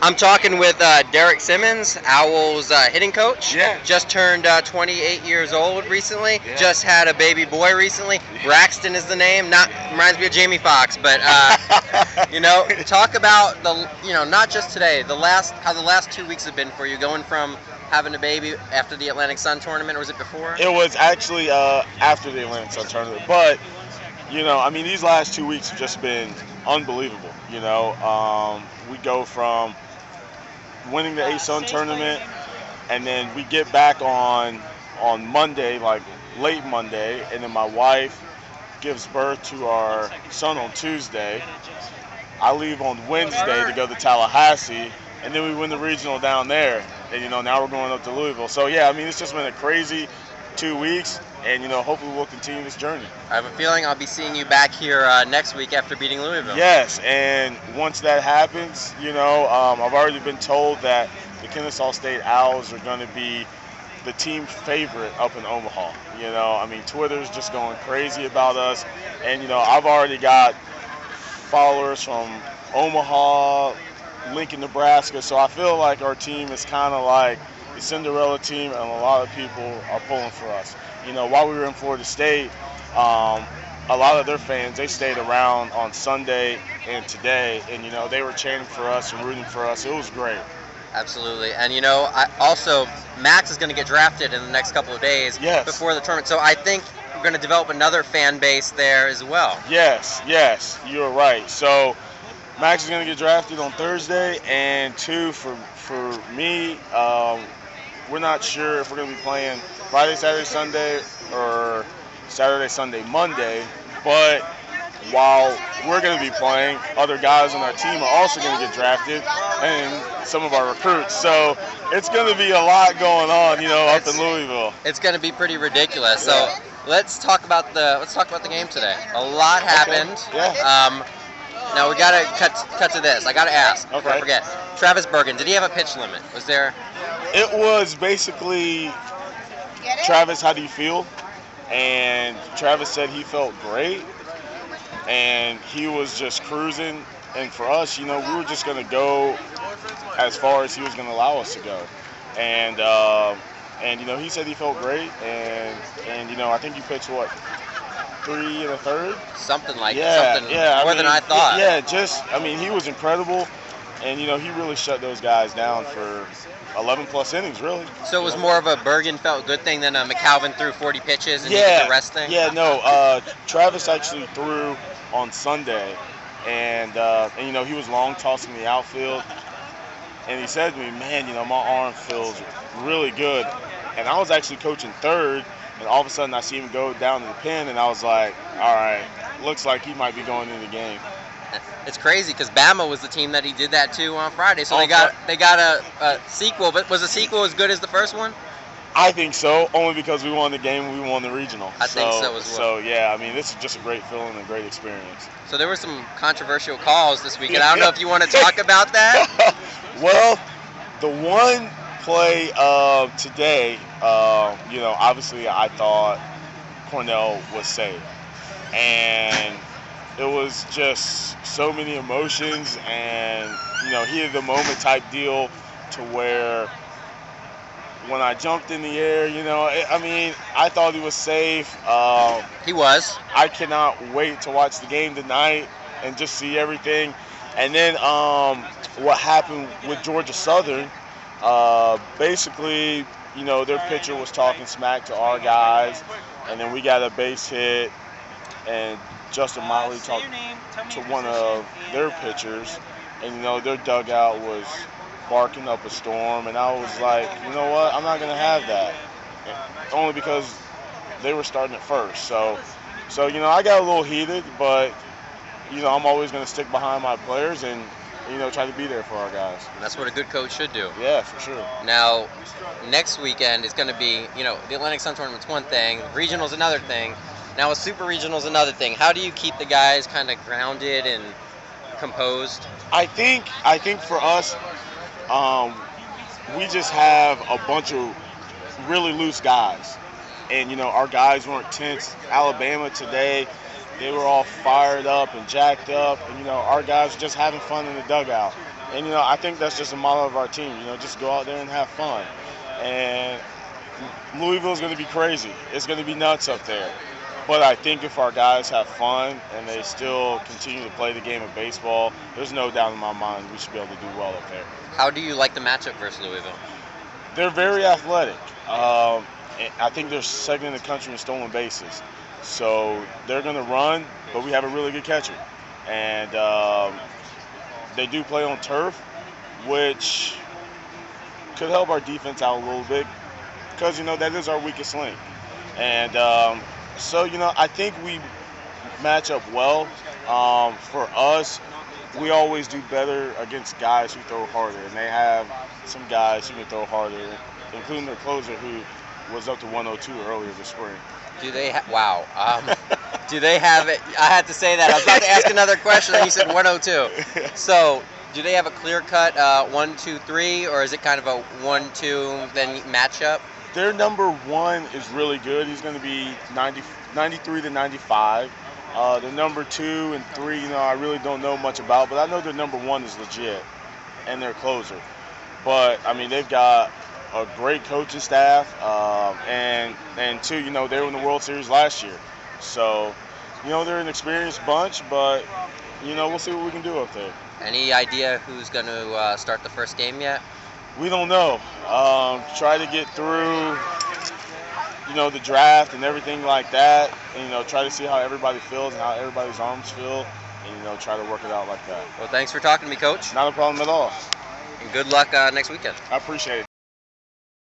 I'm talking with Derek Simmons, Owls hitting coach. Yeah. Just turned 28 years old recently. Yeah. Just had a baby boy recently. Braxton is the name. Not reminds me of Jamie Foxx, but talk about not just today. How the last 2 weeks have been for you, going from having a baby after the Atlantic Sun tournament, or was it before? It was actually after the Atlantic Sun tournament, but these last 2 weeks have just been unbelievable. We go from winning the A-Sun tournament, and then we get back on Monday, like late Monday, and then my wife gives birth to our son on Tuesday. I leave on Wednesday to go to Tallahassee, and then we win the regional down there. And now we're going up to Louisville. So yeah, it's just been a crazy 2 weeks, and hopefully we'll continue this journey. I have a feeling I'll be seeing you back here next week after beating Louisville. Yes, and once that happens, I've already been told that the Kennesaw State Owls are going to be the team favorite up in Omaha. Twitter's just going crazy about us, and I've already got followers from Omaha, Lincoln, Nebraska, so I feel like our team is kind of like the Cinderella team, and a lot of people are pulling for us. While we were in Florida State, a lot of their fans, they stayed around on Sunday and today, and they were chanting for us and rooting for us. It was great. Absolutely. And Max is going to get drafted in the next couple of days before the tournament, so I think we're going to develop another fan base there as well. Yes, you're right. So Max is going to get drafted on Thursday, and two, for me, we're not sure if we're going to be playing Friday, Saturday, Sunday, or Saturday, Sunday, Monday. But while we're going to be playing, other guys on our team are also going to get drafted, and some of our recruits. So it's going to be a lot going on, up in Louisville. It's going to be pretty ridiculous. So let's talk about the game today. A lot happened. Okay. Yeah. Now we gotta cut to this. I gotta ask. Okay. I forget. Travis Bergen, did he have a pitch limit? Was there? It was basically, Travis, how do you feel? And Travis said he felt great, and he was just cruising. And for us, we were just gonna go as far as he was gonna allow us to go. And he said he felt great, and I think he pitched 3 1/3? Something like more than I thought. Yeah, he was incredible, and he really shut those guys down for 11 plus innings, really. So it was more of a Bergen felt good thing than a McAlvin threw 40 pitches and he did the rest thing? Yeah, no. Travis actually threw on Sunday, and he was long tossing the outfield, and he said to me, man, my arm feels really good. And I was actually coaching third, and all of a sudden I see him go down to the pen, and I was like, all right, looks like he might be going in the game. It's crazy because Bama was the team that he did that to on Friday, so they got a sequel. But was the sequel as good as the first one? I think so, only because we won the game and we won the regional. I think so as well. So yeah, this is just a great feeling and a great experience. So there were some controversial calls this weekend. I don't know if you want to talk about that. Well, the one play today, obviously I thought Cornell was safe, and it was just so many emotions and heat of the moment type deal, to where when I jumped in the air, I thought he was safe. He was. I cannot wait to watch the game tonight and just see everything. And then what happened with Georgia Southern, basically, their pitcher was talking smack to our guys, and then we got a base hit, and Justin Motley talked to one of their pitchers, and their dugout was barking up a storm, and I was like, you know what, I'm not going to have that, only because they were starting at first. So I got a little heated, but I'm always going to stick behind my players and try to be there for our guys. And that's what a good coach should do. Yeah, for sure. Now, next weekend is going to be, the Atlantic Sun Tournament's one thing, regional's another thing. Now, a super regional's another thing. How do you keep the guys kind of grounded and composed? I think for us, we just have a bunch of really loose guys, and our guys weren't tense. Alabama today, they were all fired up and jacked up, and our guys were just having fun in the dugout. And, I think that's just a model of our team. Just go out there and have fun. And Louisville's going to be crazy. It's going to be nuts up there. But I think if our guys have fun and they still continue to play the game of baseball, there's no doubt in my mind we should be able to do well up there. How do you like the matchup versus Louisville? They're very athletic. I think they're second in the country in stolen bases. So they're going to run, but we have a really good catcher. And they do play on turf, which could help our defense out a little bit because, that is our weakest link. And so, I think we match up well. For us, we always do better against guys who throw harder. And they have some guys who can throw harder, including their closer who was up to 102 earlier this spring. Do they wow. Do they have it? I had to say that. I was about to ask another question, and you said 102. So, do they have a clear-cut 1, 2, 3, or is it kind of a 1, 2 then matchup? Their number 1 is really good. He's going to be 93 to 95. The number 2 and 3, I really don't know much about, but I know their number 1 is legit, and their closer. But they've got a great coaching staff, and 2, they were in the World Series last year. So, they're an experienced bunch, but, we'll see what we can do up there. Any idea who's going to start the first game yet? We don't know. Try to get through, the draft and everything like that, and, try to see how everybody feels and how everybody's arms feel, and, try to work it out like that. Well, thanks for talking to me, Coach. Not a problem at all. And good luck next weekend. I appreciate it.